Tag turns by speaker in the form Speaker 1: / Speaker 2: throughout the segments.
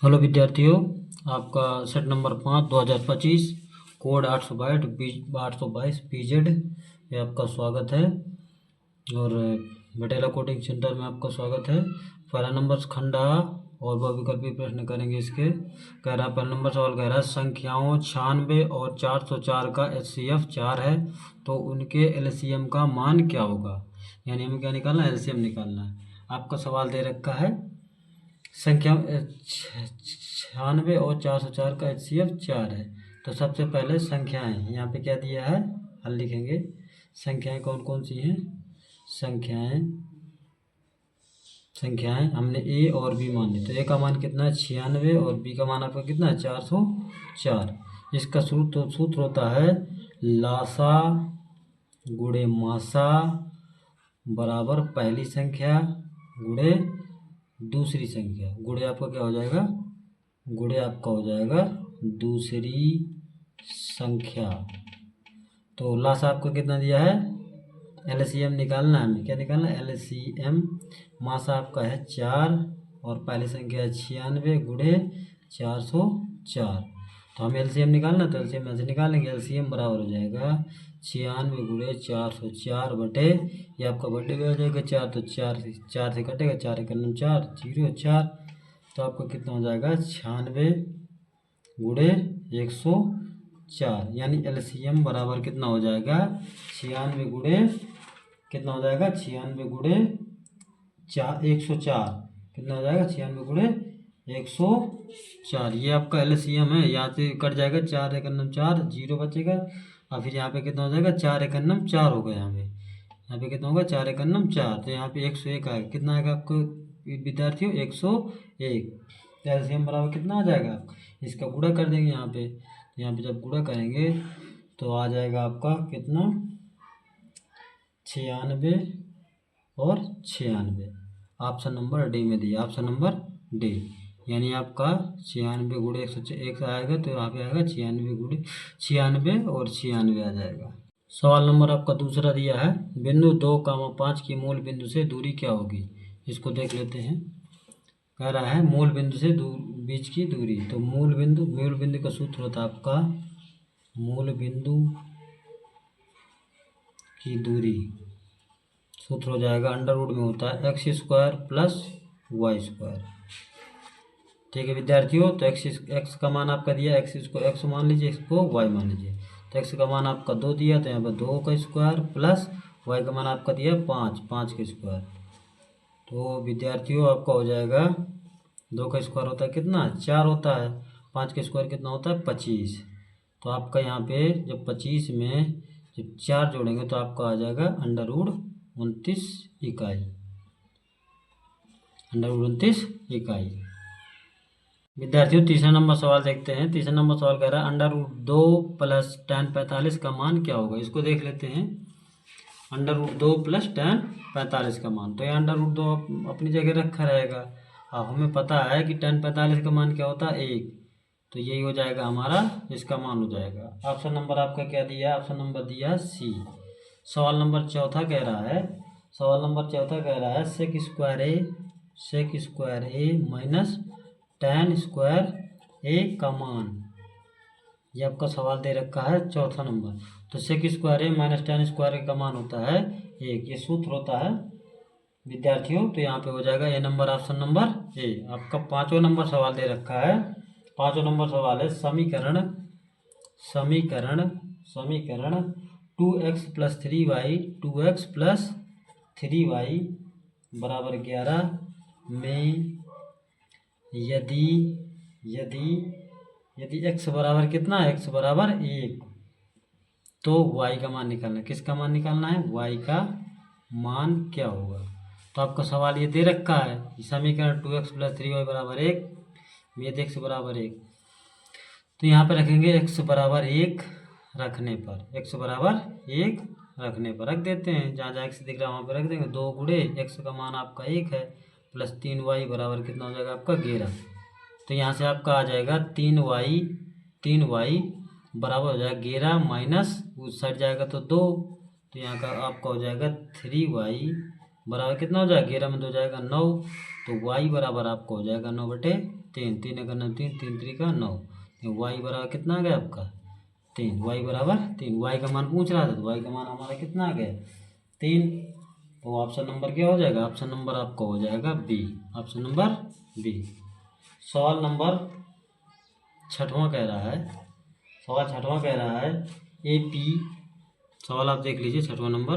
Speaker 1: Hello विद्यार्थियों, आपका set number 5 2025 code 822 PZ ये आपका स्वागत है। और बटेला कोडिंग सेंटर में आपका स्वागत है। पहला नंबर खंडा और बहुविकल्पी प्रश्न करेंगे। इसके कह रहा पहला नंबर सवाल कह रहा है संख्याओं 96 और 404 का HCF 4 है तो उनके LCM का मान क्या होगा। यानी हमें क्या निकालना है, LCM निकालना है। आपका सवाल दे रखा है संख्या 96 और 404 का HCF 4 है। तो सबसे पहले संख्याएं यहाँ पे क्या दिया है, हल लिखेंगे। संख्याएं कौन कौन सी हैं, संख्याएं हमने A और B मान ली। तो A का मान कितना है 96 और B का मान आपका कितना है 404। इसका सूत्र होता है लासा गुणे मासा बराबर पहली संख्या गुणे दूसरी संख्या गुणे आपका क्या हो जाएगा, गुणे आपका हो जाएगा दूसरी संख्या। तो लासा आपको कितना दिया है, LCM निकालना है हमें। क्या निकालना है, LCM। मासा आपका है 4 और पहली संख्या है 96 गुणे 404। तो हमें LCM निकालना, तो LCM ऐसे निकालेंगे। LCM बराबर हो जाएगा 96 गुणे 404 बटे, ये आपका बटे में हो जाएगा 4, तो 4 से कटेगा, 4 एक 4 0 4। तो आपका कितना हो जाएगा 96 गुणे 104। यानी LCM बराबर कितना हो जाएगा 96 गुणे कितना हो जाएगा 96 गुणे 104। कितना हो जाएगा 96 गुणे 104। ये आपका LCM है। यहाँ से कट जाएगा 4 एक 4 0 बचेगा। और फिर यहाँ पे कितना हो जाएगा 4 एक 4 होगा। यहाँ पे कितना होगा 4 एक 4। तो यहाँ पे 101 आएगा। कितना आएगा आपको विद्यार्थियों 101। तो LCM बराबर कितना आ जाएगा, इसका गुणा कर देंगे यहाँ पे। यहाँ पे जब गुणा करेंगे तो आ जाएगा आपका कितना 96 और 96। ऑप्शन नंबर डी में दिया, ऑप्शन नंबर डी। यानी आपका 96 गुणे 101 आएगा, तो यहाँ पे आएगा 96 गुणे 96 और 96 आ जाएगा। सवाल नंबर आपका दूसरा दिया है बिंदु 2, 5 की मूल बिंदु से दूरी क्या होगी। इसको देख लेते हैं। कह रहा है मूल बिंदु से बीच की दूरी। तो मूल बिंदु का सूत्र होता है आपका, मूल बिंदु की दूरी सूत्र हो जाएगा अंडर रूट में होता है x² प्लस y²। ठीक है विद्यार्थियों। तो x का मान आपका दिया, x मान लीजिए, x को y मान लीजिए। तो x का मान आपका 2 दिया, तो यहाँ पर 2 का स्क्वायर प्लस y का मान आपका दिया 5 का स्क्वायर। तो विद्यार्थियों आपका हो जाएगा 2 का स्क्वायर होता है कितना 4 होता है, 5 का स्क्वायर कितना होता है 25। तो आपका यहाँ पे जब 25 में जब 4 जोड़ेंगे तो आपका आ जाएगा अंडर रूट 29 इकाई। विद्यार्थियों तीसरा नंबर सवाल देखते हैं। तीसरा नंबर सवाल कह रहा है अंडर रूट 2 प्लस tan 45 का मान क्या होगा। इसको देख लेते हैं। अंडर रूट 2 प्लस tan 45 का मान, तो ये अंडर रूट 2 अपनी जगह रखा रहेगा। अब हमें पता है कि tan 45 का मान क्या होता है 1, तो यही हो जाएगा हमारा, इसका मान हो जाएगा। ऑप्शन नंबर आपका क्या दिया, ऑप्शन नंबर दिया सी। सवाल नंबर चौथा कह रहा है sec² माइनस tan स्क्वायर ए का मान। ये आपका सवाल दे रखा है चौथा नंबर। तो sec² माइनस tan स्क्वायर का मान होता है 1, ये सूत्र होता है विद्यार्थियों। तो यहाँ पे हो जाएगा ए नंबर, ऑप्शन नंबर ए। आपका 5वां नंबर सवाल दे रखा है। 5वां नंबर सवाल है समीकरण 2x प्लस 3y बराबर 11 में यदि x बराबर कितना है, x बराबर 1, तो y का मान निकालना है। किसका मान निकालना है, y का मान क्या होगा। तो आपका सवाल ये दे रखा है समीकरण 2x प्लस 3y बराबर 1 में यदि x बराबर 1, तो यहाँ पे रखेंगे x बराबर 1 रखने पर रख देते हैं। जहाँ जहाँ x दिख रहा है वहाँ पे रख देंगे। 2 गुणे x का मान आपका 1 है प्लस 3y बराबर कितना हो जाएगा आपका 11। तो यहाँ से आपका आ जाएगा 3y बराबर हो जाएगा 11 माइनस उस साइड जाएगा तो 2, तो यहाँ का आपका हो जाएगा 3y बराबर कितना हो जाएगा 11 में 2 जाएगा 9। तो y बराबर आपको हो जाएगा 9/3। 3, 3 एक 9, 3, 3 3 का 9। वाई बराबर कितना आ गया आपका 3, वाई बराबर 3। वाई का मान पूछ रहा था तो वाई का मान हमारा कितना आ गया 3। तो ऑप्शन नंबर क्या हो जाएगा, ऑप्शन नंबर आपका हो जाएगा बी, ऑप्शन नंबर बी। सवाल नंबर 6वां कह रहा है, सवाल 6वां कह रहा है ए पी, सवाल आप देख लीजिए 6वां नंबर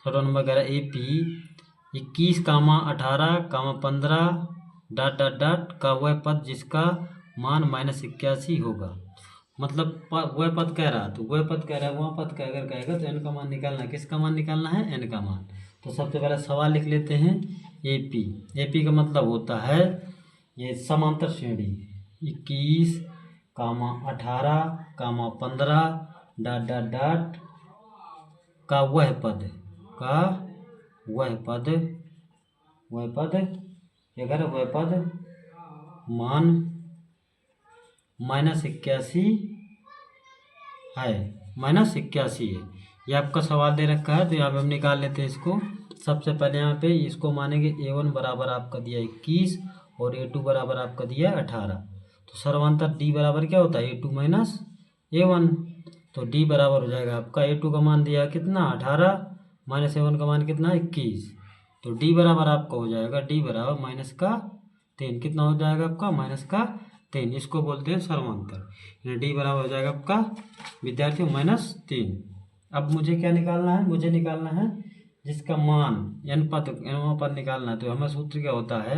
Speaker 1: कह रहा है A P 21, 18, 15 dot dot dot का वह पद जिसका मान -81 होगा। मतलब वह पद कह रहा, तो वह पद कह रहा है, वह पद का अगर कहेगा तो एन का मान निकालना है। किसका मान निकालना है, एन का मान। तो सबसे पहले सवाल लिख लेते हैं एपी। एपी का मतलब होता है ये समांतर श्रेणी 21, 18, 15 डॉट डॉट डॉट का वह पद अगर वह पद मान -81 है, -81 है। ये आपका सवाल दे रखा है तो यहाँ पे हम निकाल लेते हैं इसको। सबसे पहले यहाँ पे इसको मानेंगे A1 बराबर आपका दिया 21 और A2 बराबर आपका दिया 18। तो सर्वांतर D बराबर क्या होता है A2 माइनस A1। तो D बराबर हो जाएगा आपका A2 का मान दिया कितना 18 माइनस A1 का मान कितना 21। तो D बराबर आपका हो जाएगा D बराबर -3। कितना हो जाएगा आपका -3। इसको बोलते हैं सर्वांतर। D बराबर हो जाएगा आपका विद्यार्थियों -3। अब मुझे क्या निकालना है, मुझे निकालना है जिसका मान n पद निकालना है। तो हमें सूत्र क्या होता है,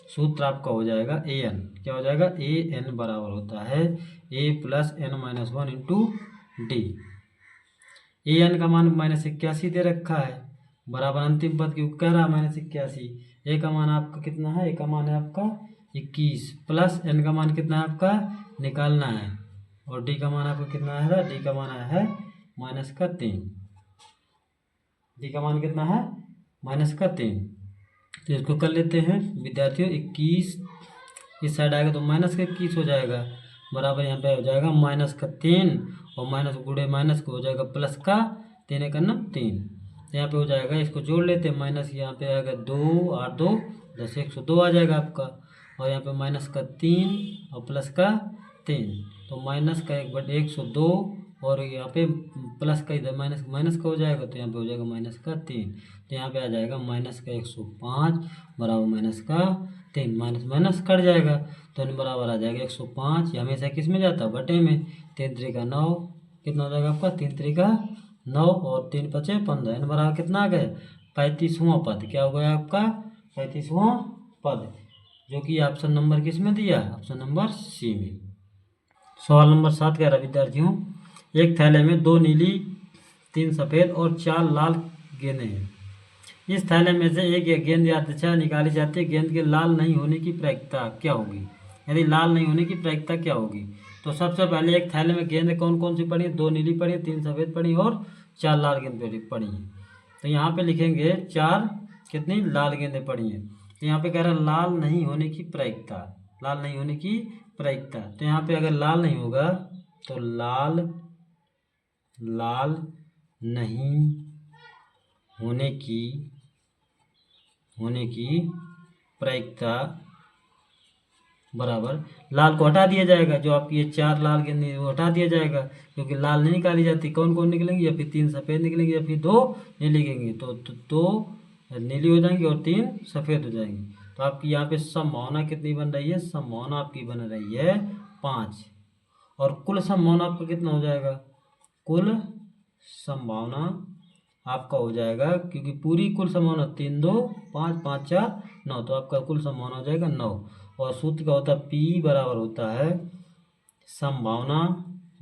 Speaker 1: सूत्र आपका हो जाएगा an। क्या हो जाएगा an बराबर होता है a + n-1 into D. an का मान -81 दे रखा है बराबर अंतिम पद क्यों कह रहा है -81। a का मान आपका कितना है, a का मान है आपका 21 प्लस n का मान कितना है आपका निकालना है और d का मान आपका कितना है, d का मान है -3। d का मान कितना है -3। तो इसको कर लेते हैं विद्यार्थियों 21 इस साइड आएगा तो -21 हो जाएगा बराबर यहाँ पे हो जाएगा -3 और माइनस गुड़े माइनस को हो जाएगा +3 एक 3। तो यहाँ पे हो जाएगा, इसको जोड़ लेते हैं माइनस यहाँ पे आएगा 2 8 2 10 102 आ जाएगा आपका और यहाँ पे -3 और +3। तो -1/102 और यहाँ पे प्लस का इधर माइनस का हो जाएगा तो यहाँ पे हो जाएगा -3। तो यहाँ पे आ जाएगा -105 बराबर -3 माइनस कट जाएगा तो n बराबर आ जाएगा 105। ये हमेशा किस में जाता है बटे में। 3 3 का 9 कितना हो जाएगा आपका 3 3 का 9 और 3 5 15। n बराबर कितना आ गया 35वां पद। क्या हो गया आपका 35वां पद जो कि ऑप्शन नंबर किस में दिया है, ऑप्शन नंबर सी में। सवाल नंबर 7 कह रहा विद्यार्थियों एक थैले में 2 नीली 3 सफ़ेद और 4 लाल गेंदें हैं। इस थैले में से एक गेंद या दिशा निकाली जाती है। गेंद के लाल नहीं होने की प्रायिकता क्या होगी, यदि लाल नहीं होने की प्रायिकता क्या होगी। तो सबसे पहले एक थैले में गेंदें कौन कौन सी पड़ी है, 2 नीली पड़ी है, 3 सफ़ेद पड़ी और 4 लाल गेंद पड़ी हैं। तो यहाँ पे लिखेंगे 4 कितनी लाल गेंदें पड़ी हैं। तो यहाँ पे कह रहा है लाल नहीं होने की प्रायिकता, लाल नहीं होने की प्रायिकता। तो यहाँ पे अगर लाल नहीं होगा तो लाल नहीं होने की प्रायिकता बराबर लाल को हटा दिया जाएगा। जो आपकी ये 4 लाल गेंदें वो हटा दिया जाएगा क्योंकि लाल नहीं निकाली जाती। कौन कौन निकलेंगे, या फिर 3 सफ़ेद निकलेंगे या फिर 2 नीली निकलेंगे। तो 2 नीली हो जाएंगी और 3 सफ़ेद हो जाएंगी। तो आपकी यहाँ पे संभावना कितनी बन रही है, संभावना आपकी बन रही है 5 और कुल संभावना आपका कितना हो जाएगा, कुल संभावना आपका हो जाएगा क्योंकि पूरी कुल संभावना 3 2 5 5 4 9 तो आपका कुल संभावना हो जाएगा 9। और सूत्र का होता है P बराबर होता है संभावना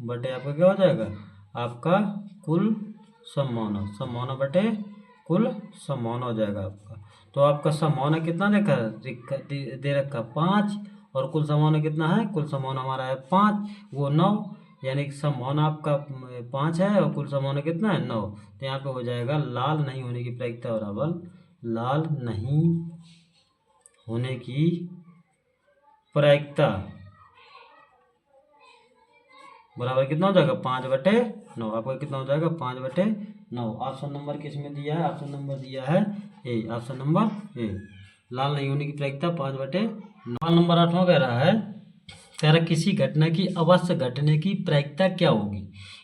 Speaker 1: बटे आपका क्या हो जाएगा आपका कुल संभावना, संभावना बटे कुल संभावना हो जाएगा आपका। तो आपका संभावना कितना दे रखा 5 और कुल संभावना कितना है, कुल संभावना हमारा है 5 वो 9 यानी कि संभावना आपका 5 है और कुल संभावना कितना है 9। तो यहाँ पे हो जाएगा लाल नहीं होने की प्रायिकता बराबर लाल नहीं होने की प्रायिकता बराबर कितना हो जाएगा 5/9। आपका कितना हो जाएगा 5/9। ऑप्शन नंबर किस में दिया है, ऑप्शन नंबर दिया है ए, ऑप्शन नंबर ए। लाल नहीं होने की प्रायिकता 5/9 सवाल नंबर 8वां कह रहा किसी घटना की अवश्य घटने की प्रायिकता क्या होगी।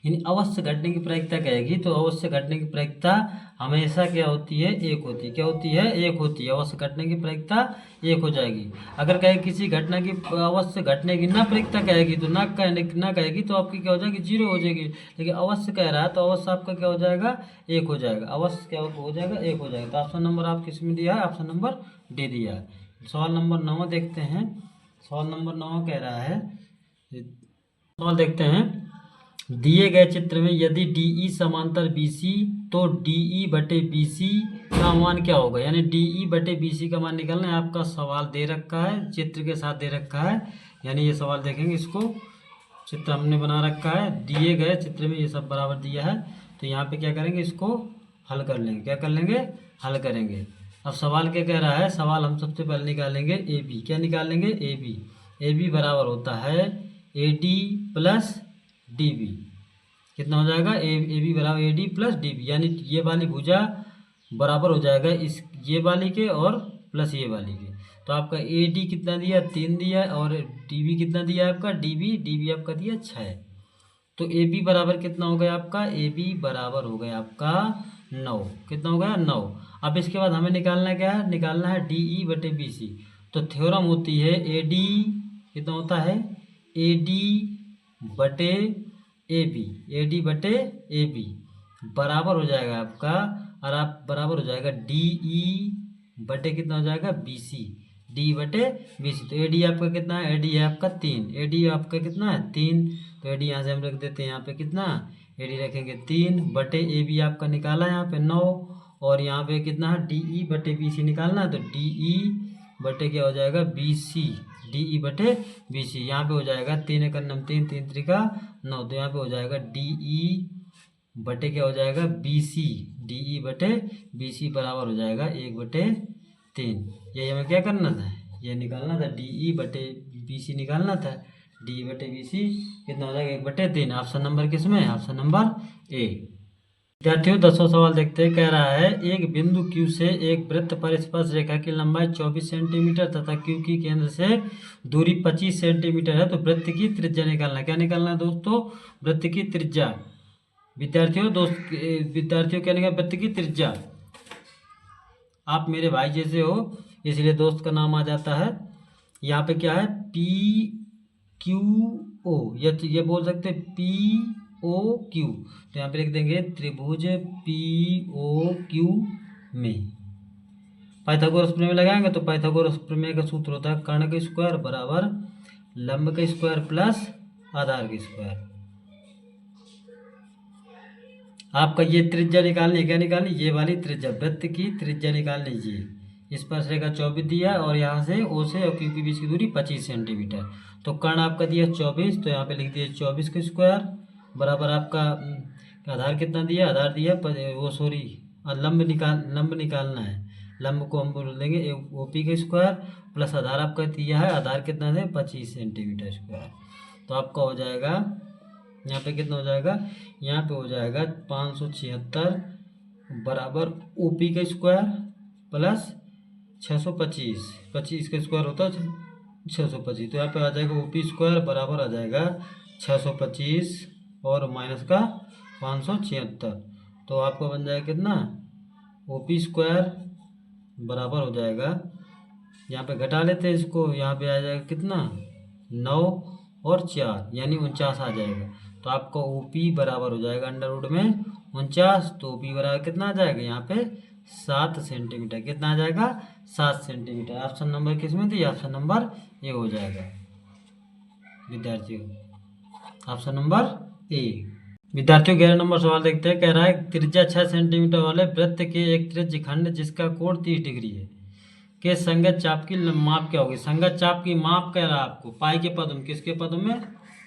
Speaker 1: यानी अवश्य घटने की प्रायिकता कहेगी तो अवश्य घटने की प्रायिकता हमेशा क्या होती है, एक होती है। क्या होती है, एक होती है। अवश्य घटने की प्रायिकता एक हो जाएगी। अगर कहे किसी घटना की अवश्य घटने की ना प्रायिकता कहेगी तो ना कहेगी तो आपकी क्या हो जाएगी, 0 हो जाएगी। लेकिन अवश्य कह रहा है तो अवश्य आपका क्या हो जाएगा, 1 हो जाएगा। अवश्य क्या हो जाएगा, 1 हो जाएगा। तो ऑप्शन नंबर आप किस में दिया है, ऑप्शन नंबर डी दिया है। सवाल नंबर 9 देखते हैं। सवाल नंबर 9 कह रहा है, सवाल देखते हैं, दिए गए चित्र में यदि DE समांतर BC तो DE बटे BC का मान क्या होगा। यानी DE बटे BC का मान निकालना है। आपका सवाल दे रखा है, चित्र के साथ दे रखा है। यानी ये सवाल देखेंगे, इसको चित्र हमने बना रखा है, दिए गए चित्र में ये सब बराबर दिया है। तो यहाँ पे क्या करेंगे, इसको हल कर लेंगे। क्या कर लेंगे, हल करेंगे। अब सवाल क्या कह रहा है, सवाल हम सबसे पहले निकालेंगे AB। क्या निकालेंगे, AB। AB बराबर होता है AD प्लस DB। कितना हो जाएगा, AB बराबर AD प्लस DB। यानी ये वाली भुजा बराबर हो जाएगा इस ये वाली के और प्लस ये वाली के। तो आपका AD कितना दिया, 3 दिया, और DB कितना दिया आपका, DB आपका दिया 6। तो AB बराबर कितना हो गया आपका, AB बराबर हो गया आपका 9। कितना हो गया, 9। अब इसके बाद हमें निकालना क्या है, निकालना है DE बटे BC। तो थ्योरम होती है AD कितना होता है, AD बटे AD बटे AB बराबर हो जाएगा आपका, और आप बराबर हो जाएगा DE बटे कितना हो जाएगा, BC। D बटे BC। तो AD आपका कितना है, AD है आपका 3। AD आपका कितना है, 3। तो AD यहाँ से हम रख देते हैं, यहाँ पे कितना AD रखेंगे 3 बटे AB आपका निकाला यहाँ पे 9। और यहाँ पे कितना है, DE बटे BC निकालना है। तो DE बटे क्या हो जाएगा, BC। DE बटे BC यहाँ पे हो जाएगा 3 एक 3 3 त्रिका 9। तो यहाँ पे हो जाएगा DE बटे क्या हो जाएगा, BC। DE बटे BC बराबर हो जाएगा 1/3। ये हमें क्या करना था, ये निकालना था, DE बटे BC निकालना था। DE बटे BC कितना हो जाएगा, 1/3। ऑप्शन नंबर किस में है, ऑप्शन नंबर A। विद्यार्थियों 10वां सवाल देखते हैं। कह रहा है एक बिंदु Q से एक वृत्त पर स्पर्श रेखा की लंबाई 24 सेंटीमीटर तथा Q की केंद्र से दूरी 25 सेंटीमीटर है। तो वृत्त की त्रिज्या निकालना है। क्या निकालना है दोस्तों, वृत्त की त्रिज्या। विद्यार्थियों क्या निकालना, वृत्त की त्रिज्या। आप मेरे भाई जैसे हो इसलिए दोस्त का नाम आ जाता है। यहाँ पे क्या है, PQO, ये बोल सकते POQ। तो यहाँ पे लिख देंगे त्रिभुज POQ में। पाइथागोरस प्रमेय लगाएंगे तो पाइथागोरस प्रमेय का सूत्र होता है कर्ण का स्क्वायर बराबर लंब का स्क्वायर प्लस आधार का स्क्वायर। आपका ये त्रिज्या निकालनी है। क्या निकालनी, ये वाली त्रिज्या, वृत्त की त्रिज्या निकाल लीजिए। स्पर्श रेखा 24 दिया और यहाँ से O से और Q के बीच की दूरी 25 सेंटीमीटर। तो कर्ण आपका दिया 24, तो यहाँ पे लिख दिया 24 का स्क्वायर बराबर आपका आधार कितना दिया, आधार दिया लंब निकालना है। लंब को हम बोल देंगे OP का स्क्वायर प्लस आधार आपका दिया है, आधार कितना है 25 सेंटीमीटर स्क्वायर। तो आपका हो जाएगा यहाँ पे कितना हो जाएगा, यहाँ पे हो जाएगा 576 बराबर OP का स्क्वायर प्लस 625, 25 का स्क्वायर होता है 625। तो यहाँ पे आ जाएगा OP स्क्वायर बराबर आ जाएगा 625 और माइनस का 576। तो आपका बन जाएगा कितना, OP स्क्वायर बराबर हो जाएगा, यहाँ पे घटा लेते हैं इसको, यहाँ पे आ जाएगा कितना 9 और 4 यानी 49 आ जाएगा। तो आपका OP बराबर हो जाएगा अंडर रूट में 49। तो OP बराबर कितना आ जाएगा, यहाँ पे 7 सेंटीमीटर। कितना आ जाएगा, 7 सेंटीमीटर। ऑप्शन नंबर किस में थी, ऑप्शन नंबर ए हो जाएगा विद्यार्थियों, ऑप्शन नंबर ए। विद्यार्थियों 11 नंबर सवाल देखते हैं। कह रहा है त्रिज्या 6 सेंटीमीटर वाले वृत्त के एक त्रिज्य खंड जिसका कोण 30 डिग्री है के संगत चाप की माप क्या होगी। संगत चाप की माप कह रहा है आपको पाई के पदों में, किसके पदों में,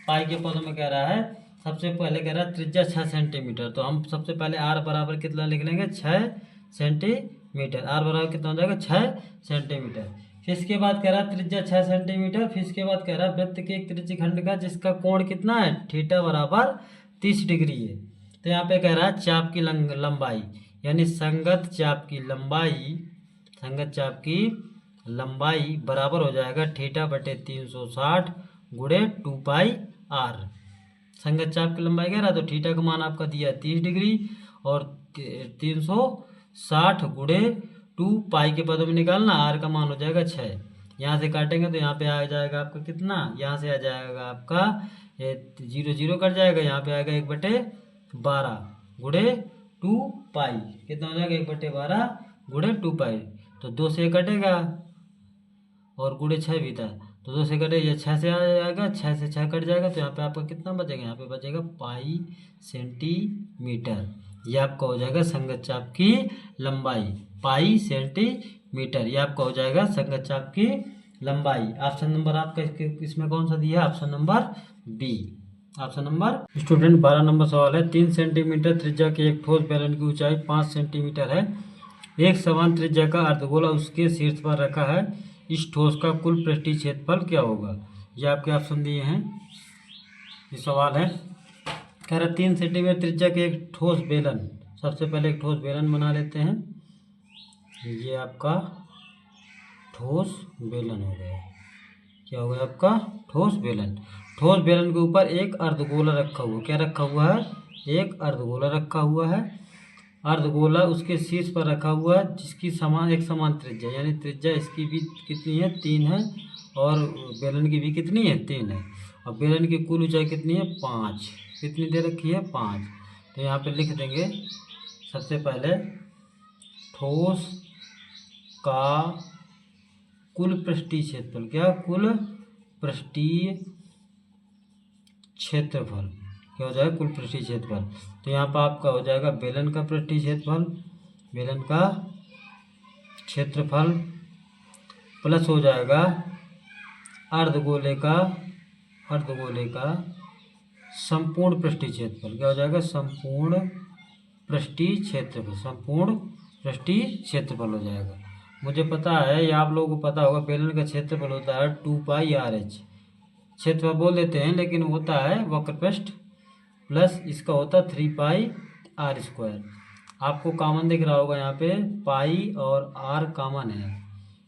Speaker 1: पाई के पदों में कह रहा है। सबसे पहले कह रहा है त्रिज्या 6 सेंटीमीटर। तो हम सबसे पहले R बराबर कितना लिख लेंगे, 6 सेंटीमीटर। R बराबर कितना हो जाएगा, 6 सेंटीमीटर। फिर इसके बाद कह रहा है त्रिज्या 6 सेंटीमीटर। फिर इसके बाद कह रहा है वृत्त के एक त्रिज्य खंड का जिसका कोण कितना है, थीटा बराबर 30 डिग्री है। तो यहाँ पे कह रहा है चाप की लंबाई, यानी संगत चाप की लंबाई, संगत चाप की लंबाई बराबर हो जाएगा थीटा बटे 360 गुणे 2πr। संगत चाप की लंबाई कह रहा तो थीटा का मान आपका दिया 30 डिग्री और 360 गुणे 2π के पदों में निकालना, आर का मान हो जाएगा 6। यहाँ से काटेंगे तो यहाँ पे आ जाएगा आपका कितना, यहाँ से आ जाएगा आपका 0 0 कट जाएगा, यहाँ पे आएगा 1/12 गुणे 2π, कितना हो जाएगा 1/12 गुणे 2π। तो 2 से कटेगा और गुणे 6 भी था तो 2 से कटेगा, 6 से आ जाएगा, 6 से 6 कट जाएगा तो यहाँ पे आपका कितना बचेगा, यहाँ पे बचेगा पाई सेंटीमीटर। ये आपका हो जाएगा संगत चाप की लंबाई, पाई सेंटीमीटर। ये आपका हो जाएगा संगत चाप की लंबाई। ऑप्शन नंबर आपका इसमें कौन सा दिया है, option number B, option number. Student 12 number सवाल है, 3 सेंटीमीटर त्रिज्या के एक ठोस बेलन की ऊंचाई 5 सेंटीमीटर है, एक समान त्रिज्या का अर्धगोला उसके शीर्ष पर रखा है, इस ठोस का कुल पृष्ठीय क्षेत्रफल क्या होगा। ये आपके ऑप्शन दिए हैं। ये सवाल है, कह रहा 3 सेंटीमीटर त्रिज्या के एक ठोस बेलन, सबसे पहले एक ठोस बेलन बना लेते हैं। ये आपका ठोस बेलन हो गया, क्या हो गया आपका ठोस बेलन। ठोस बेलन के ऊपर एक अर्धगोला रखा हुआ, क्या रखा हुआ है, एक अर्धगोला रखा हुआ है। अर्धगोला उसके शीर्ष पर रखा हुआ है जिसकी एक समान त्रिज्या, यानी त्रिज्या इसकी भी कितनी है 3 है और बेलन की भी कितनी है 3 है, और बेलन की कुल ऊंचाई कितनी है 5, कितनी दे रखी है 5। तो यहाँ पे लिख देंगे सबसे पहले ठोस का कुल पृष्ठीय क्षेत्रफल, क्या कुल पृष्ठीय क्षेत्रफल, क्या हो जाएगा कुल पृष्ठीय क्षेत्रफल। तो यहाँ पर आपका हो जाएगा बेलन का पृष्ठीय क्षेत्रफल, बेलन का क्षेत्रफल प्लस हो जाएगा अर्धगोले का संपूर्ण पृष्ठीय क्षेत्रफल, क्या हो जाएगा संपूर्ण पृष्ठीय क्षेत्रफल, संपूर्ण पृष्ठीय क्षेत्रफल हो जाएगा। मुझे पता है या आप लोगों को पता होगा बेलन का क्षेत्रफल होता है 2πRh, क्षेत्रफल बोल देते हैं लेकिन होता है वक्रपृष्ठ, प्लस इसका होता है 3πr²। आपको कॉमन दिख रहा होगा यहाँ पे पाई और आर कॉमन है,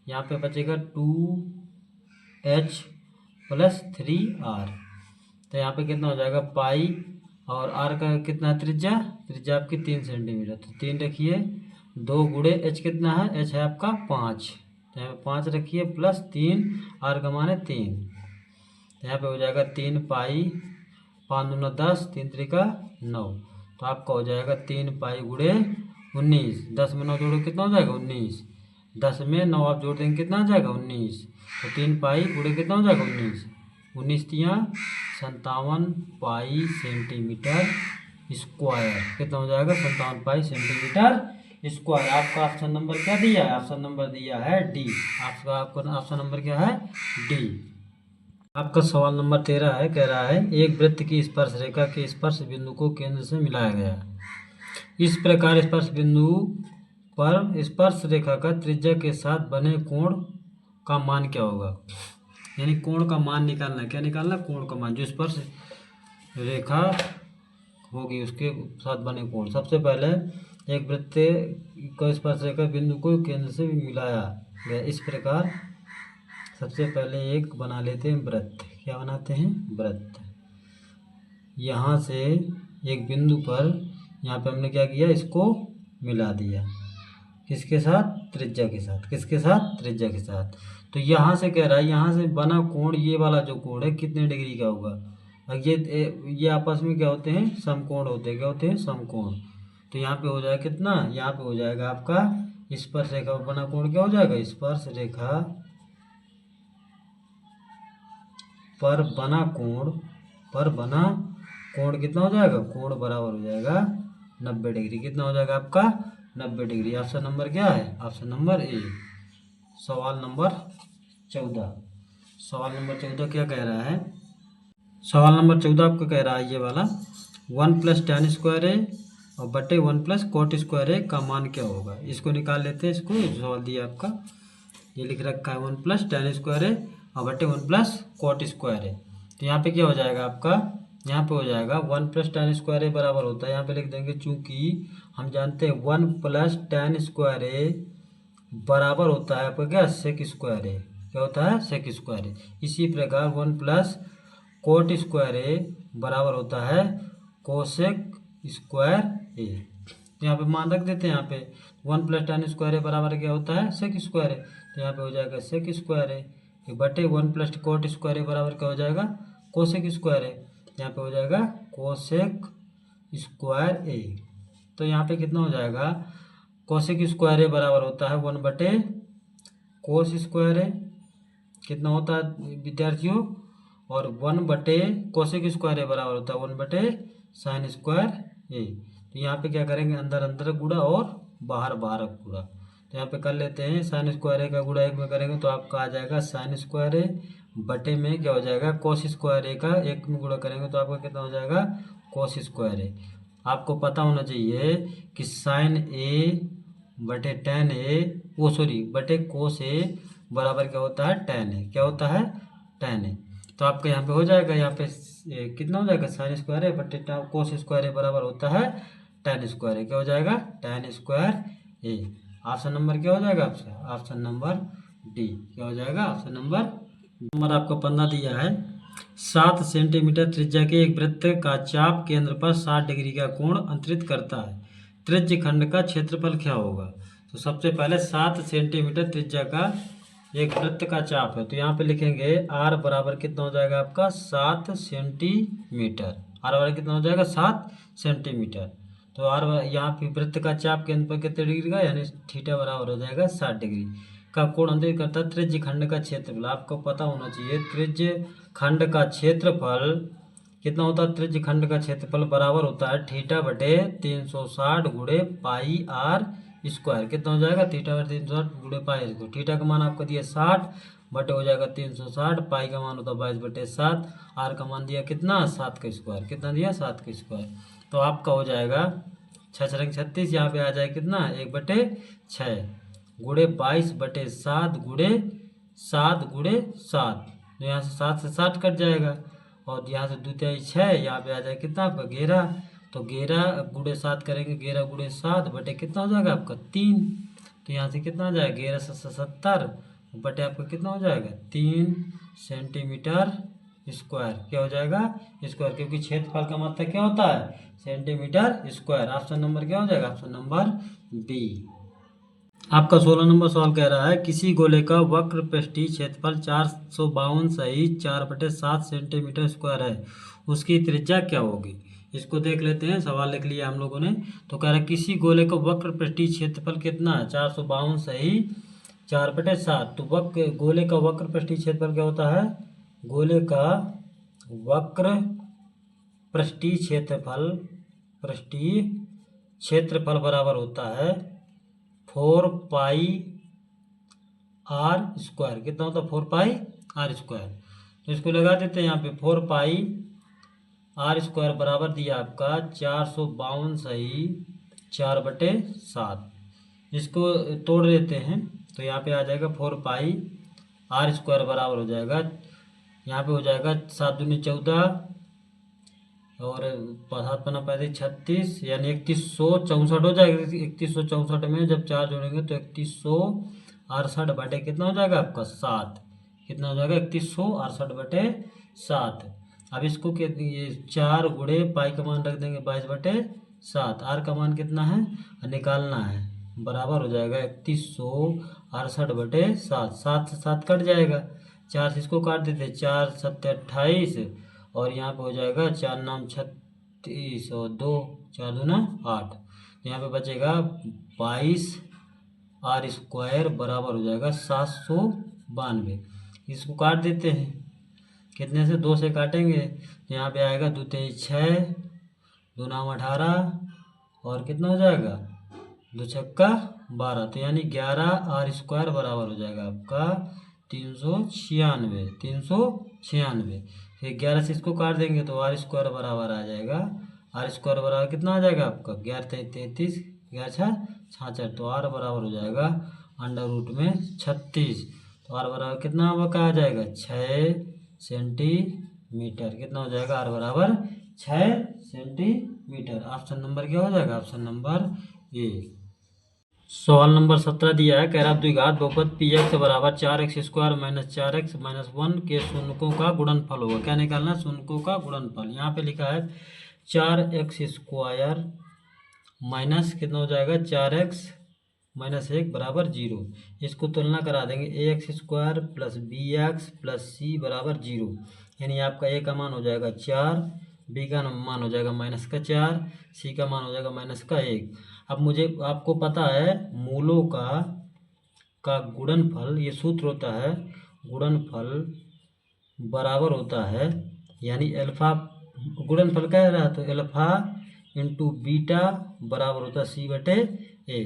Speaker 1: यहाँ पे बचेगा 2h + 3r। तो यहाँ पे कितना हो जाएगा पाई और आर का कितना त्रिज्या आपकी 3 सेंटीमीटर, तो 3 रखिए, 2 गुणे h कितना है, h है आपका 5, तो यहाँ पे 5 रखिए प्लस 3, आर का मान है 3, तो यहाँ पे हो जाएगा 3π, 5 दूना 10, 3 त्रिका 9, तो आपका हो जाएगा 3π गुणे 19, 10 में 9 जोड़ो कितना हो जाएगा 19, 10 में 9 आप जोड़ देंगे कितना हो जाएगा 19, तो 3π गुणे कितना हो जाएगा 19, 19 तियाँ 57π सेंटीमीटर स्क्वायर, कितना हो जाएगा 57π सेंटीमीटर स्क्वायर। आपका ऑप्शन नंबर क्या दिया है, ऑप्शन नंबर दिया है डी, आपका ऑप्शन नंबर क्या है डी। आपका सवाल नंबर 13 है, कह रहा है एक वृत्त की स्पर्श रेखा के स्पर्श बिंदु को केंद्र से मिलाया गया, इस प्रकार स्पर्श बिंदु पर स्पर्श रेखा का त्रिज्या के साथ बने कोण का मान क्या होगा। यानी कोण का मान निकालना, क्या निकालना, कोण का मान, जो स्पर्श रेखा होगी उसके साथ बने कोण। सबसे पहले एक वृत्त को स्पर्श रेखा बिंदु को केंद्र से मिलाया गया, इस प्रकार सबसे पहले एक बना लेते हैं वृत्त, क्या बनाते हैं वृत्त। यहाँ से एक बिंदु पर यहाँ पे हमने क्या किया, इसको मिला दिया, किसके साथ, त्रिज्या के साथ, किसके साथ, त्रिज्या के साथ। तो यहाँ से कह रहा है यहाँ से बना कोण, ये वाला जो कोण है कितने डिग्री का होगा, ये आपस में क्या होते हैं समकोण होते हैं, क्या होते हैं समकोण। तो यहाँ पे हो जाएगा कितना, यहाँ पे हो जाएगा आपका स्पर्श रेखा पर बना कोण क्या हो जाएगा, स्पर्श रेखा पर बना कोण कितना हो जाएगा, कोण बराबर हो जाएगा 90 डिग्री, कितना हो जाएगा आपका 90 डिग्री। ऑप्शन नंबर क्या है, ऑप्शन नंबर ए। सवाल नंबर 14, सवाल नंबर 14 क्या कह रहा है, सवाल नंबर 14 आपको कह रहा है ये वाला 1 + tan² और बटे 1 + cot² का मान क्या होगा। इसको निकाल लेते हैं, इसको सवाल दिया आपका, ये लिख रखा है 1 + tan² और बटे 1 + cot²। तो यहाँ पे क्या हो जाएगा आपका, यहाँ पे हो जाएगा 1 + tan² बराबर होता है, यहाँ पे लिख देंगे, चूंकि हम जानते हैं 1 + tan² बराबर होता है आपका क्या, सेक स्क्वायर ए। क्या होता है, सेक स्क्वायर ए। इसी प्रकार 1 प्लस कोट स्क्वायर ए बराबर होता है कोसेक स्क्वायर ए। तो यहाँ पे मान रख देते हैं, यहाँ पे 1 प्लस tan स्क्वायर ए बराबर क्या होता है, सेक स्क्वायर ए। तो यहाँ पे हो जाएगा सेक स्क्वायर ए बटे 1 प्लस कोट स्क्वायर ए बराबर क्या हो जाएगा, कोसेक स्क्वायर ए। यहाँ पे हो जाएगा कोसेक स्क्वायर ए। तो यहाँ पे कितना हो जाएगा, कोसेक स्क्वायर ए बराबर होता है 1 बटे कोस स्क्वायर ए। कितना होता है विद्यार्थियों, और 1 बटे कोसेक स्क्वायर ए बराबर होता है 1 बटे साइन स्क्वायर ए। तो यहाँ पे क्या करेंगे, अंदर अंदर गुणा और बाहर बाहर गुणा। तो यहाँ पे कर लेते हैं, साइन स्क्वायर ए का गुणा 1 में करेंगे तो आपका आ जाएगा साइन स्क्वायर ए बटे में क्या हो जाएगा, कोस स्क्वायर ए का 1 में गुणा करेंगे तो आपका कितना हो जाएगा, कोस स्क्वायर ए। आपको पता होना चाहिए कि साइन ए बटे टेन ए, वो सॉरी बटे कोस ए बराबर क्या होता है, टेन ए। क्या होता है, टेन ए। तो आपका यहाँ पे हो जाएगा, यहाँ पे कितना हो जाएगा, साइन स्क्वायर ए बटे कोस स्क्वायर ए बराबर होता है टेन स्क्वायर ए। क्या हो जाएगा, टेन स्क्वायर ए। ऑप्शन नंबर क्या हो जाएगा आपसे, ऑप्शन नंबर डी। क्या हो जाएगा, ऑप्शन नंबर आपको 15 दिया है। 7 सेंटीमीटर त्रिज्या के एक वृत्त का चाप केंद्र पर 60 डिग्री का कोण अंतरित करता है, त्रिज्य खंड का क्षेत्रफल क्या होगा। तो सबसे पहले 7 सेंटीमीटर त्रिज्या का एक वृत्त का चाप है, तो यहाँ पे लिखेंगे आर बराबर कितना हो जाएगा आपका, 7 सेंटीमीटर। आर बराबर कितना हो जाएगा, 7 सेंटीमीटर। तो आर यहाँ पे वृत्त का चाप केंद्र पर कितने डिग्री का, यानी थीटा बराबर हो जाएगा 60 डिग्री का कोण अंतरित करता है, त्रिज्य खंड का क्षेत्रफल। आपको पता होना चाहिए त्रिज्य खंड का क्षेत्रफल कितना होता है, त्रिज्य खंड का क्षेत्रफल बराबर होता है थीटा बटे 360 गुणे पाई आर स्क्वायर। कितना हो जाएगा, थीटा बटे 360 गुणे पाई आर स्क्वायर। थीटा का मान आपको दिया 60 बटे हो जाएगा 360, पाई का मान होता है 22 बटे 7, आर का मान दिया कितना, 7 का स्क्वायर। कितना दिया, 7 का स्क्वायर। तो आपका हो जाएगा 6 36, यहाँ पे आ जाए कितना, 1 बटे 6 गुणे 22 बटे 7 गुणे 7 गुणे 7। तो यहाँ से 7 से 7 कट जाएगा, और यहाँ से 2 3 6, यहाँ पे आ जाए कितना आपका 11। तो 11 गुणे 7 करेंगे, 11 गुणे 7 बटे कितना हो जाएगा आपका 3। तो यहाँ से कितना आ जाएगा, 11 से 70 बटे आपका कितना हो जाएगा 3 सेंटीमीटर स्क्वायर। क्या हो जाएगा, स्क्वायर, क्योंकि क्षेत्रफल का मतलब क्या होता है, सेंटीमीटर स्क्वायर। ऑप्शन नंबर क्या हो जाएगा, ऑप्शन नंबर बी। आपका 16 नंबर सवाल कह रहा है, किसी गोले का वक्र पृष्ठीय क्षेत्रफल 452 सही 4/7 सेंटीमीटर स्क्वायर है, उसकी त्रिज्या क्या होगी। इसको देख लेते हैं, सवाल लिख लिया हम लोगों ने। तो कह रहा है किसी गोले का वक्र पृष्ठीय क्षेत्रफल कितना है, 452 सही 4/7। तो गोले का वक्र पृष्ठीय क्षेत्रफल क्या होता है, गोले का वक्र पृष्ठीय क्षेत्रफल बराबर होता है 4 पाई आर स्क्वायर। कितना होता है, 4 पाई आर स्क्वायर। तो इसको लगा देते हैं यहाँ पे, 4 पाई आर स्क्वायर बराबर दिया आपका 452 सही 4/7। इसको तोड़ देते हैं, तो यहाँ पे आ जाएगा 4 पाई आर स्क्वायर बराबर हो जाएगा, यहाँ पे हो जाएगा 7 दूनी 14 और 7 पन्ना 35 36, यानी 3164 हो जाएगा। 3164 में जब 4 जोड़ेंगे तो 3168 बटे कितना हो जाएगा आपका 7। कितना हो जाएगा, 3168 बटे 7। अब इसको ये 4 गुणे पाई का मान रख देंगे 22/7, आर का मान कितना है निकालना है, बराबर हो जाएगा 3168 बटे 7। 7 से 7 कट जाएगा, 4 से इसको काट देते, 4 7 28, और यहाँ पे हो जाएगा 4 नाम 36 और 2 4 दूना 8। यहाँ पे बचेगा 22 आर स्क्वायर बराबर हो जाएगा 792। इसको काट देते हैं, कितने से, 2 से काटेंगे तो यहाँ पे आएगा 2 3 6, 2 नाम 18, और कितना हो जाएगा 2 छक्का 12। तो यानी 11 आर स्क्वायर बराबर हो जाएगा आपका 396। फिर 11 से इसको काट देंगे तो आर स्क्वायर बराबर आ जाएगा, आर स्क्वायर बराबर कितना आ जाएगा आपका 11 33, 11 66, तो आर बराबर हो जाएगा √36। तो आर बराबर कितना का आ जाएगा 6 सेंटीमीटर। कितना हो जाएगा, आर बराबर 6 सेंटीमीटर। ऑप्शन नंबर क्या हो जाएगा, ऑप्शन नंबर ए। सवाल नंबर 17 दिया है, कह रहा द्विघात बहुपद पी एक्स बराबर 4x² माइनस 4x माइनस 1 के शून्यकों का गुणनफल होगा। क्या निकालना है? शून्यकों का गुणनफल। यहाँ पे लिखा है 4x² माइनस कितना हो जाएगा 4x माइनस 1 बराबर 0। इसको तुलना करा देंगे ax² plus bx plus c बराबर 0। यानी आपका a का मान हो जाएगा 4, b का मान हो जाएगा -4, c का मान हो जाएगा -1। अब मुझे आपको पता है मूलों का गुणनफल, ये सूत्र होता है गुणनफल बराबर होता है, यानी अल्फा गुणनफल कह रहा है तो अल्फा इंटू बीटा बराबर होता है c/a।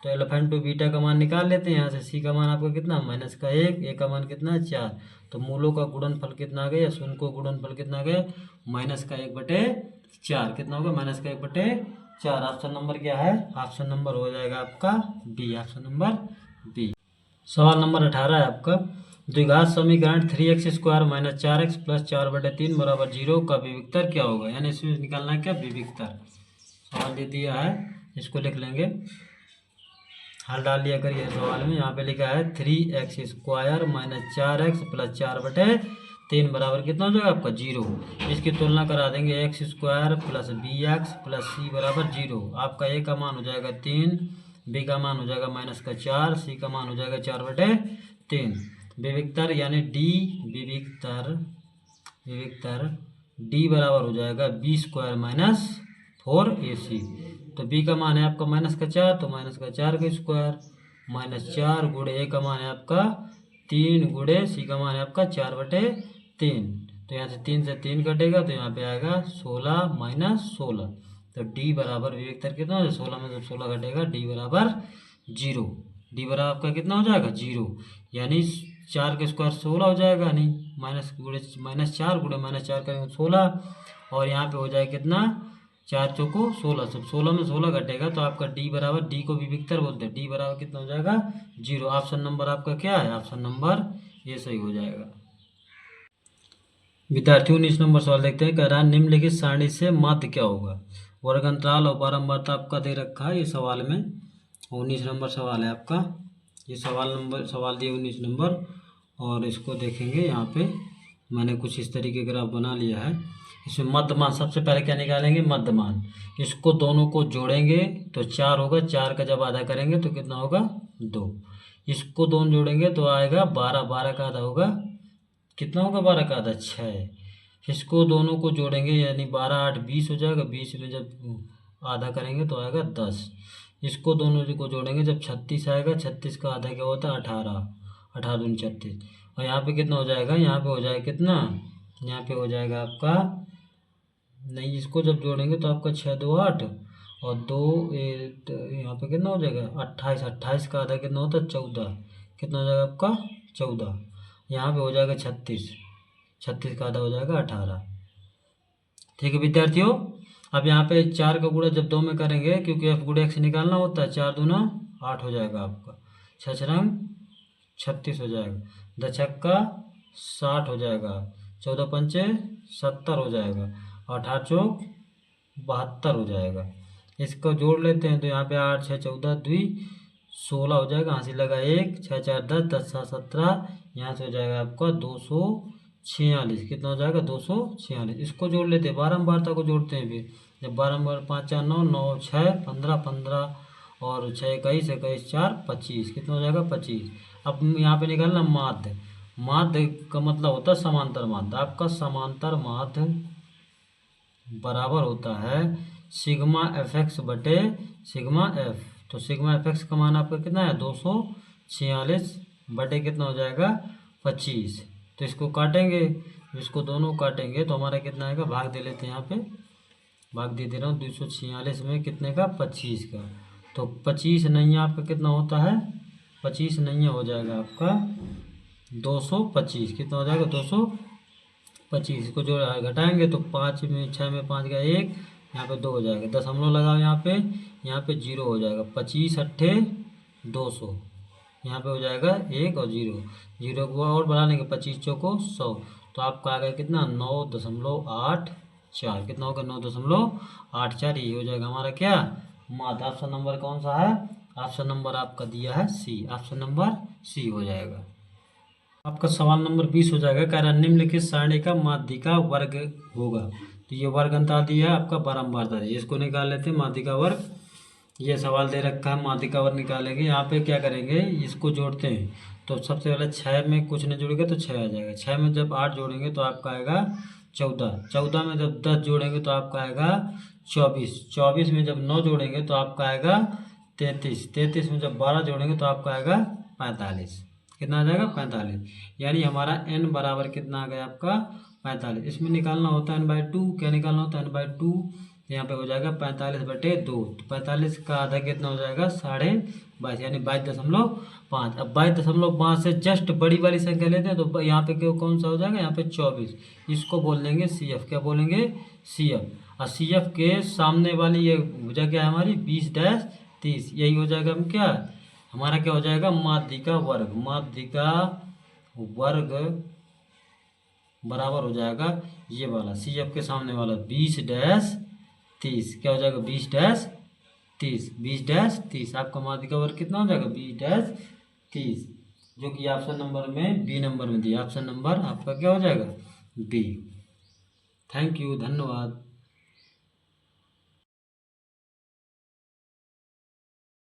Speaker 1: तो अल्फा इंटू बीटा का मान निकाल लेते हैं यहाँ से। c का मान आपका कितना -1, a का मान कितना है 4। तो मूलों का गुणनफल कितना आ गया, शून्य को गुणनफल कितना आ गया -1/4। कितना होगा -1/4। ऑप्शन नंबर क्या है? ऑप्शन नंबर हो जाएगा आपका बी। Option number B. सवाल नंबर 18 है आपका, द्विघात समीकरण 3x² माइनस 4x प्लस 4/3 बराबर 0 का विविक्तर क्या होगा। यानी इसमें निकालना है क्या, विविक्तर। सवाल दे दिया है, इसको लिख लेंगे, हल डाल लिया करिए सवाल में। यहाँ पे लिखा है 3x² माइनस 4x प्लस 4/3 बराबर कितना हो जाएगा आपका 0। इसकी तुलना करा देंगे x² plus bx plus c बराबर 0। आपका a का मान हो जाएगा 3, b का मान हो जाएगा -4, c का मान हो जाएगा 4/3। विविक्तर यानी d विविक्तर d बराबर हो जाएगा b² माइनस 4ac। तो b का मान है आपका -4, तो -4 का स्क्वायर -4 गुणे a का मान है आपका 3 गुणे c का मान है आपका 4/3। तो यहाँ से 3 से 3 कटेगा तो यहाँ पे आएगा 16 माइनस 16। तो d बराबर विविक्तर कितना हो जाएगा, 16 में जब 16 कटेगा d बराबर 0। d बराबर आपका कितना हो जाएगा 0। यानी 4 का स्क्वायर 16 हो जाएगा, नहीं -4 गुणे -4 करेंगे 16। और यहाँ पे हो जाएगा कितना 4 चौको 16, सब 16 में 16 घटेगा तो आपका डी बराबर, डी को विविक्तर बोलते हैं, डी बराबर कितना हो जाएगा 0। ऑप्शन नंबर आपका क्या है, ऑप्शन नंबर ये सही हो जाएगा। विद्यार्थियों 19 नंबर सवाल देखते हैं, कह रहा है निम्नलिखित सारणी से माध्य क्या होगा। वर्ग अंतराल और बारंबारता आपका दे रखा है ये सवाल में। 19 नंबर सवाल है आपका, ये सवाल दिए 19 नंबर। और इसको देखेंगे, यहाँ पे मैंने कुछ इस तरीके ग्राफ बना लिया है। इसमें मध्यमान सबसे पहले क्या निकालेंगे, मध्यमान। इसको दोनों को जोड़ेंगे तो 4 होगा, 4 का जब आधा करेंगे तो कितना होगा 2। इसको दोनों जोड़ेंगे तो आएगा 12, 12 का आधा होगा कितना होगा 12 का आधा 6। इसको दोनों को जोड़ेंगे यानी 12 8 20 हो जाएगा, 20 में जब आधा करेंगे तो आएगा 10। इसको दोनों को जोड़ेंगे जब 36 आएगा, 36 का आधा क्या होता है 18, 18 दूनी 36। और यहाँ पे कितना हो जाएगा, यहाँ पे हो जाएगा कितना, यहाँ पे हो जाएगा आपका, नहीं इसको जब जोड़ेंगे तो आपका 6 2 8 और 2 यहाँ पे कितना हो जाएगा 28, 28 का आधा कितना होता है 14, कितना हो जाएगा आपका 14। यहाँ पे हो जाएगा 36, 36 का आधा हो जाएगा 18। ठीक है विद्यार्थियों, अब यहाँ पे 4 का गुणा जब 2 में करेंगे, क्योंकि f गुणे x निकालना होता है, 4 दूना 8 हो जाएगा आपका, 6 रंग 36 हो जाएगा, 10 छक्का 60 हो जाएगा, 14 पंचे 70 हो जाएगा, 8 चौक 72 हो जाएगा। इसको जोड़ लेते हैं तो यहाँ पे 8 6 14 2 16 हो जाएगा, हंसी लगा 1 6 4 10 10 7 17, यहाँ से हो जाएगा आपका 246। कितना हो जाएगा 246। इसको जोड़ लेते हैं, बारंबारता को जोड़ते हैं फिर, जब बारंबार 5 4 9 9 6 15 15 और 6 21 21 4 25, कितना हो जाएगा 25। अब यहाँ पे निकालना माध्य। माध्य का मतलब होता है समांतर माध्य। आपका समांतर माध्य बराबर होता है सिग्मा fx बटे सिग्मा f। तो सिग्मा fx का मान आपका कितना है 246 बटे कितना हो जाएगा 25। तो इसको काटेंगे, इसको दोनों काटेंगे तो हमारा कितना आएगा, भाग दे लेते हैं, यहाँ पे भाग दे रहा हूँ 246 में कितने का 25 का। तो 25 नैया आपका कितना होता है, 25 नैया हो जाएगा आपका 225। कितना हो जाएगा 225। इसको जो घटाएंगे तो 5 में 6 में 5 का 1, यहाँ पे 2 हो जाएगा, दशमलव लगाओ यहाँ पे 0 हो जाएगा, 25 अट्ठे 200, यहाँ पे हो जाएगा 1 और 0 को और बढ़ा लेंगे, 25 चौको 100। तो आपका आ गया कितना 9.84। कितना होगा 9.84, ये हो जाएगा हमारा क्या माध्य। ऑप्शन नंबर कौन सा है, ऑप्शन नंबर आपका दिया है सी, ऑप्शन नंबर सी हो जाएगा। आपका सवाल नंबर 20 हो जाएगा। कह रहा निम्नलिखित सारणी का माध्य का वर्ग होगा। तो ये वर्ग अंतर दिया है आपका बारंबारता दी, इसको निकाल लेते हैं माध्य का वर्ग। ये सवाल दे रखा है माध्य का वर्ग निकालेंगे। यहाँ पे क्या करेंगे, इसको जोड़ते हैं। तो सबसे पहले 6 में कुछ नहीं जुड़ेगा तो 6 आ जाएगा। 6 में जब 8 जोड़ेंगे तो आपका आएगा 14। 14 में जब 10 जोड़ेंगे तो आपका आएगा 24। 24 में जब 9 जोड़ेंगे तो आपका आएगा 33। 33 में जब 12 जोड़ेंगे तो आपका आएगा 45। कितना आ जाएगा 45। यानी हमारा n बराबर कितना आ गया आपका 45। इसमें निकालना होता है n/2। क्या निकालना होता है n/2? यहाँ पे हो जाएगा 45/2। तो 45 का आधा कितना हो जाएगा 22.5 यानी 22.5। अब 22.5 से जस्ट बड़ी वाली संख्या लेते हैं तो यहाँ पे क्यों कौन सा हो जाएगा, यहाँ पे 24। इसको बोल देंगे CF। क्या बोलेंगे CF। और CF के सामने वाली ये भुजा क्या है हमारी 20-30। यही हो जाएगा हम क्या, हमारा क्या हो जाएगा माध्य का वर्ग। माध्य का वर्ग बराबर हो जाएगा ये वाला CF के सामने वाला 20-30। क्या हो जाएगा 20-30। 20-30 आपका माध्य का वर्ग कितना हो जाएगा 20-30, जो कि ऑप्शन नंबर में बी नंबर में दिया। ऑप्शन नंबर आपका क्या हो जाएगा बी। थैंक यू, धन्यवाद।